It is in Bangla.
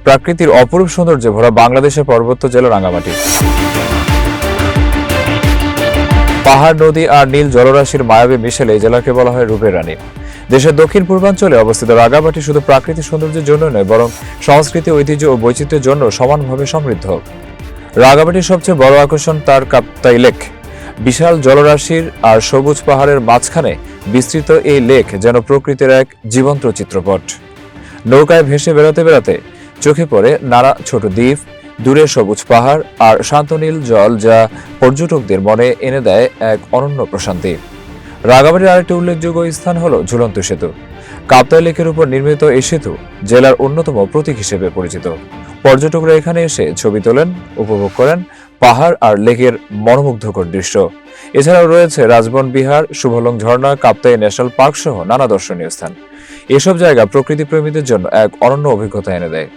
প্রাকৃতির অপরূপ সৌন্দর্যে ভরা বাংলাদেশের পার্বত্য জেলা রাঙ্গামাটি। পাহাড়, নদী আর নীল জলরাশির মায়াবী মিশেলে এই জেলাকে বলা হয় রূপের রানী। দেশের দক্ষিণ পূর্বাঞ্চলে অবস্থিত রাঙ্গামাটি শুধু প্রাকৃতিক সৌন্দর্যের জন্য নয়, বরং সংস্কৃতি, ঐতিহ্য ও বৈচিত্র্যের জন্য সমানভাবে সমৃদ্ধ। রাঙ্গামাটির সবচেয়ে বড় আকর্ষণ তার কাপ্তাই লেক। বিশাল জলরাশির আর সবুজ পাহাড়ের মাঝখানে বিস্তৃত এই লেক যেন প্রকৃতির এক জীবন্ত চিত্রপট। নৌকায় ভেসে বেড়াতে বেড়াতে চোখে পড়ে নানা ছোট দ্বীপ, দূরে সবুজ পাহাড় আর শান্ত নীল জল, যা পর্যটকদের মনে এনে দেয় এক অনন্য প্রশান্তি। রাঙ্গামাটির আরেকটি উল্লেখযোগ্য স্থান হলো ঝুলন্ত সেতু। কাপ্তাই লেকের উপর নির্মিত এই সেতু জেলার অন্যতম প্রতীক হিসেবে পরিচিত। পর্যটকরা এখানে এসে ছবি তোলেন, উপভোগ করেন পাহাড় আর লেকের মনোমুগ্ধকর দৃশ্য। এছাড়াও রয়েছে রাজবন বিহার, শুভলং ঝর্ণা, কাপ্তাই ন্যাশনাল পার্ক সহ নানা দর্শনীয় স্থান। এসব জায়গা প্রকৃতি প্রেমীদের জন্য এক অনন্য অভিজ্ঞতা এনে দেয়।